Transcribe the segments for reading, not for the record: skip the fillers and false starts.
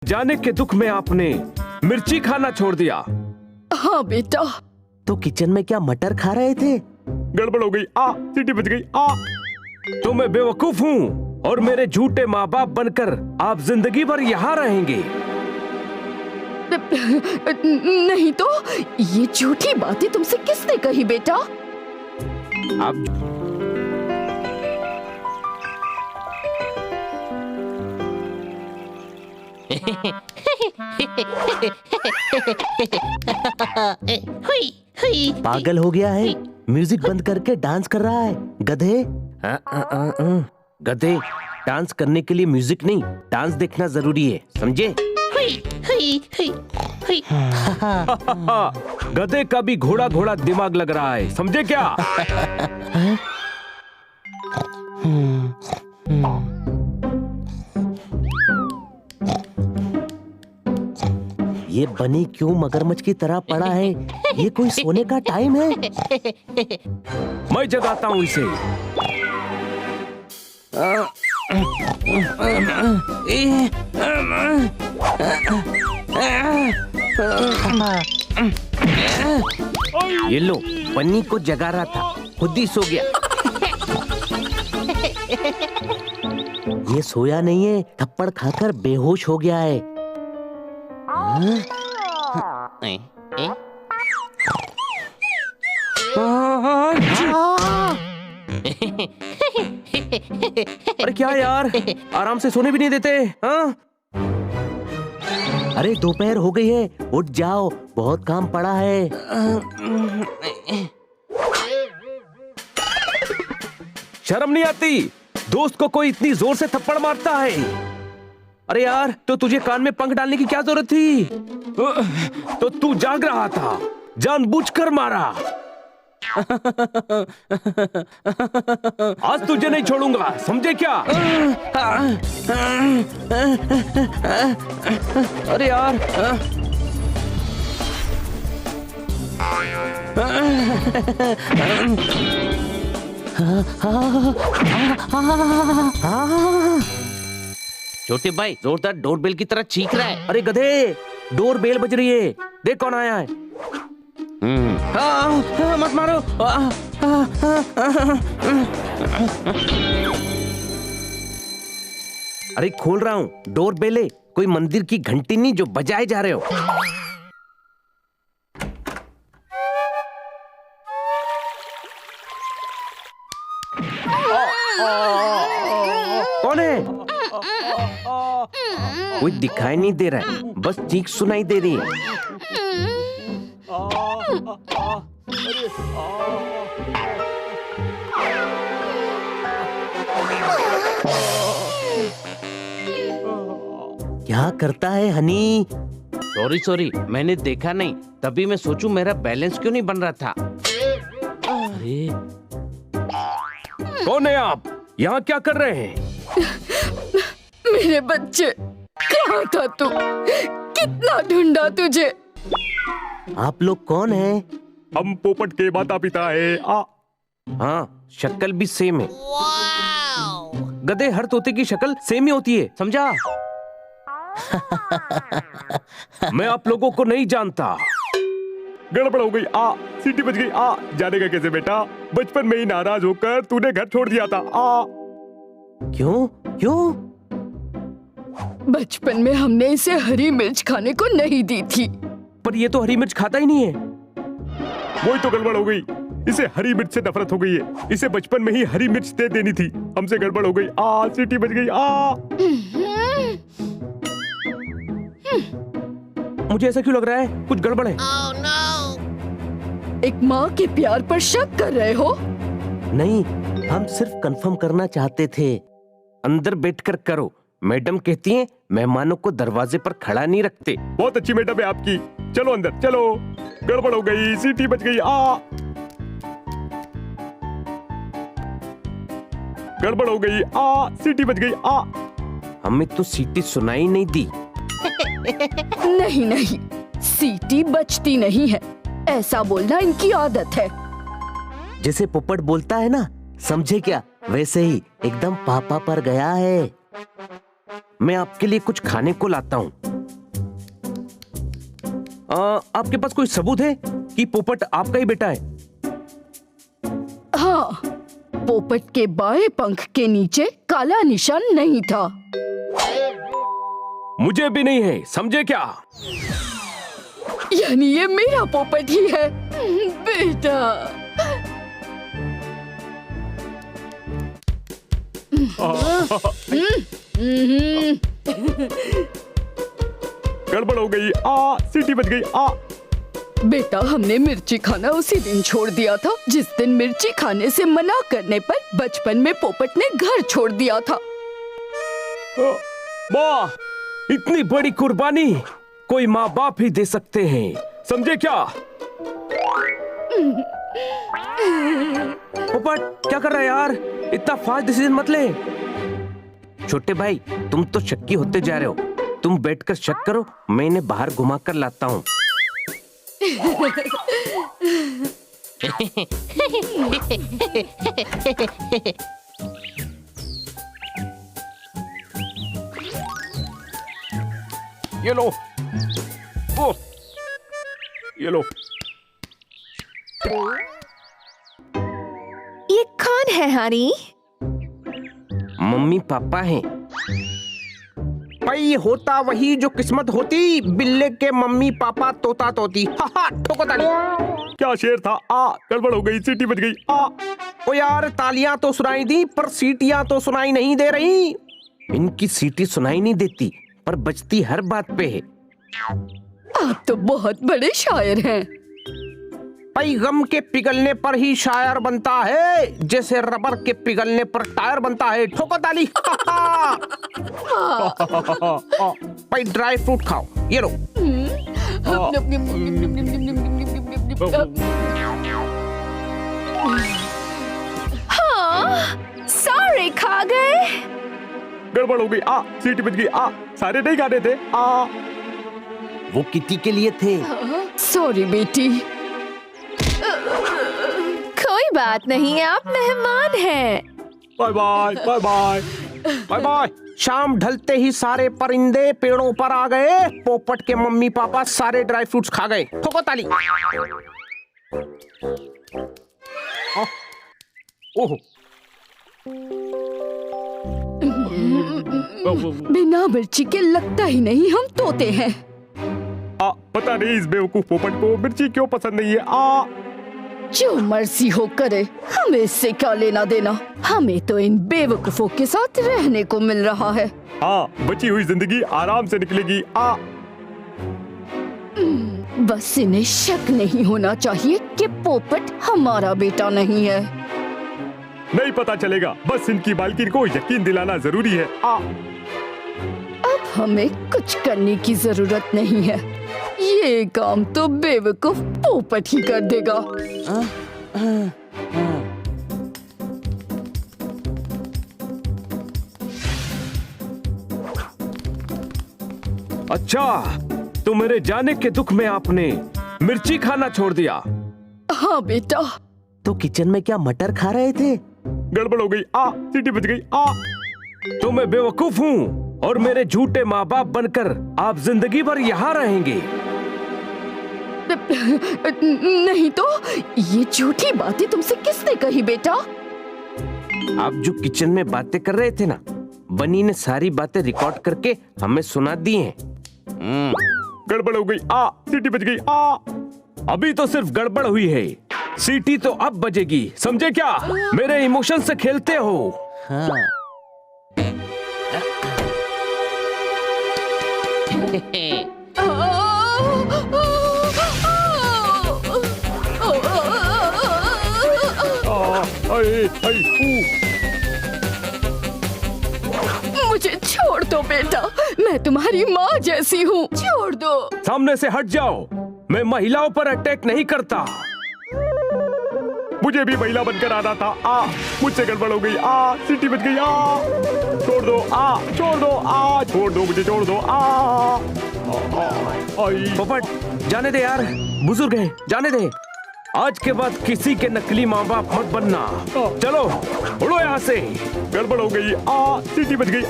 जाने के दुख में आपने मिर्ची खाना छोड़ दिया। हाँ बेटा। तो किचन में क्या मटर खा रहे थे? गड़बड़ हो गई, सीटी बज गई। तो मैं बेवकूफ हूँ और मेरे झूठे माँ बाप बनकर आप जिंदगी भर यहाँ रहेंगे। नहीं तो ये झूठी बातें तुमसे किसने कही बेटा? आप पागल हो गया है, म्यूजिक बंद करके डांस कर रहा है गधे। गधे, डांस करने के लिए म्यूजिक नहीं, डांस देखना जरूरी है, समझे? गधे का भी घोड़ा घोड़ा दिमाग लग रहा है, समझे क्या? ये बनी क्यों मगरमच्छ की तरह पड़ा है? ये कोई सोने का टाइम है? मैं जगाता हूँ इसे। ये लो, बन्नी को जगा रहा था, खुद ही सो गया। ये सोया नहीं है, थप्पड़ खाकर बेहोश हो गया है। अरे क्या यार, आराम से सोने भी नहीं देते। हाँ? अरे दोपहर हो गई है, उठ जाओ, बहुत काम पड़ा है। शर्म नहीं आती? दोस्त को कोई इतनी जोर से थप्पड़ मारता है। अरे यार, तो तुझे कान में पंख डालने की क्या जरूरत थी? तो तू जाग रहा था, जानबूझकर मारा। आज तुझे नहीं छोड़ूंगा, समझे क्या? अरे यार, छोटे भाई जोरदार डोरबेल की तरह चीख रहा है। अरे गधे, डोर बेल बज रही है, देख कौन आया है। मत मारो। अरे खोल रहा हूँ, डोर बेले, कोई मंदिर की घंटी नहीं जो बजाए जा रहे हो। कौन है? कोई दिखाई नहीं दे रहा है, बस चीख सुनाई दे रही है। क्या करता है हनी? सॉरी, मैंने देखा नहीं, तभी मैं सोचूं मेरा बैलेंस क्यों नहीं बन रहा था। अरे कौन है आप? यहाँ क्या कर रहे हैं? मेरे बच्चे, कहाँ था तू? कितना ढूंढा तुझे। आप लोग कौन हैं? हम पोपट के माता पिता है। हाँ, शक्ल भी सेम है। गधे, हर तोते की शक्ल सेम ही होती है, समझा? मैं आप लोगों को नहीं जानता। गड़बड़ हो गई, सीटी बज गई। जाने का कैसे बेटा? बचपन में ही नाराज होकर तूने घर छोड़ दिया था। क्यों? बचपन में हमने इसे हरी मिर्च खाने को नहीं दी थी। पर ये तो हरी मिर्च खाता ही नहीं है। वही तो गड़बड़ हो गई, इसे हरी मिर्च से नफरत हो गई है। इसे बचपन में ही हरी मिर्च दे देनी थी। हमसे गड़बड़ हो गई। सीटी बज गई। मुझे ऐसा क्यों लग रहा है? कुछ गड़बड़ है। एक माँ के प्यार पर शक कर रहे हो? नहीं, हम सिर्फ कंफर्म करना चाहते थे। अंदर बैठकर करो, मैडम कहती हैं मेहमानों को दरवाजे पर खड़ा नहीं रखते। बहुत अच्छी मैडम है आपकी। चलो अंदर चलो। गड़बड़ हो गई, सीटी बज गई। गड़बड़ हो गई, सीटी बज गई। हमें तो सीटी सुनाई नहीं दी। नहीं, सीटी बजती नहीं है, ऐसा बोलना इनकी आदत है। जैसे पोपट बोलता है ना, समझे क्या? वैसे ही एकदम पापा पर गया है। मैं आपके लिए कुछ खाने को लाता हूँ। आपके पास कोई सबूत है कि पोपट आपका ही बेटा है? हाँ, पोपट के बाएं पंख के नीचे काला निशान नहीं था। मुझे भी नहीं है, समझे क्या? यानी ये मेरा पोपट ही है। बेटा। गड़बड़ हो गई, सीटी बज गई। बेटा, हमने मिर्ची खाना उसी दिन छोड़ दिया था जिस दिन मिर्ची खाने से मना करने पर बचपन में पोपट ने घर छोड़ दिया था। माँ, इतनी बड़ी कुर्बानी कोई माँ बाप ही दे सकते हैं, समझे क्या? पोपट क्या कर रहा है यार? इतना फास्ट डिसीजन मत ले। छोटे भाई, तुम तो शक्की होते जा रहे हो। तुम बैठकर शक करो, मैं इन्हें बाहर घुमा कर लाता हूँ। ये लो, ओ, ये लो। ये कौन है हनी? मम्मी पापा हैं। भाई होता वही जो किस्मत होती, बिल्ले के मम्मी पापा तोता तोती। ठोको ताली। क्या शेर था? गड़बड़ हो गई, सीटी बज गई। ओ यार, तालियां तो सुनाई दी पर सीटियां तो सुनाई नहीं दे रही। इनकी सीटी सुनाई नहीं देती पर बजती हर बात पे है। आप तो बहुत बड़े शायर हैं। भाई गम के पिघलने पर ही शायर बनता है, जैसे रबर के पिघलने पर टायर बनता है। ठोको ताली। भाई ड्राई फ्रूट खाओ, ये लो। हाँ, सारे खा गए। गड़बड़ हो गई, सीटी बज गई। सारे नहीं खाने थे। वो किटी के लिए थे। सॉरी बेटी। कोई बात नहीं, आप मेहमान हैं। Bye bye, bye bye, bye bye. शाम ढलते ही सारे परिंदे पेड़ों पर आ गए। पोपट के मम्मी पापा सारे ड्राई फ्रूट्स खा गए। ठोको ताली। ओह, बिना मिर्ची के लगता ही नहीं हम तोते हैं। पता नहीं इस बेवकूफ पोपट को मिर्ची क्यों पसंद नहीं है। जो मर्जी हो करे, हमें इससे क्या लेना देना। हमें तो इन बेवकूफों के साथ रहने को मिल रहा है। बची हुई जिंदगी आराम से निकलेगी। बस इन्हें शक नहीं होना चाहिए कि पोपट हमारा बेटा नहीं है। नहीं पता चलेगा, बस इनकी मालकिन को यकीन दिलाना जरूरी है। अब हमें कुछ करने की जरूरत नहीं है। ये काम तो बेवकूफ पोपट ही कर देगा। अच्छा, तो मेरे जाने के दुख में आपने मिर्ची खाना छोड़ दिया? हाँ बेटा। तो किचन में क्या मटर खा रहे थे? गड़बड़ हो गई, सीटी बज गई। तो मैं बेवकूफ हूँ और मेरे झूठे माँ बाप बनकर आप जिंदगी भर यहाँ रहेंगे? नहीं तो ये झूठी बातें तुमसे किसने कही बेटा? आप जो किचन में बातें कर रहे थे ना, बनी ने सारी बातें रिकॉर्ड करके हमें सुना दी हैं। गड़बड़ हो गई, सीटी बज गई। अभी तो सिर्फ गड़बड़ हुई है, सीटी तो अब बजेगी, समझे क्या? मेरे इमोशन से खेलते हो। मुझे छोड़ दो बेटा, मैं तुम्हारी माँ जैसी हूँ। छोड़ दो। सामने से हट जाओ, मैं महिलाओं पर अटैक नहीं करता। मुझे भी महिला बनकर आना था। मुझसे गड़बड़ हो गई। सीटी बज गई। छोड़ दो, छोड़ दो, छोड़ दो, मुझे छोड़ दो। पोपट, जाने दे यार, बुजुर्ग है, जाने दे। आज के बाद किसी के नकली माँ बाप मत बनना। चलो उड़ो यहाँ से। गड़बड़ हो गई। सीटी बज गई।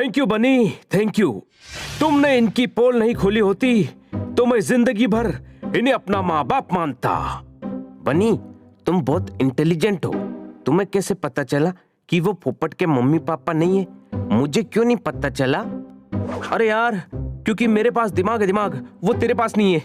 थैंक यू बनी, थैंक यू। तुमने इनकी पोल नहीं खोली होती तो मैं जिंदगी भर इन्हें अपना माँ बाप मानता। बनी, तुम बहुत इंटेलिजेंट हो। तुम्हें कैसे पता चला कि वो पोपट के मम्मी पापा नहीं है? मुझे क्यों नहीं पता चला? अरे यार, क्योंकि मेरे पास दिमाग है, दिमाग वो तेरे पास नहीं है।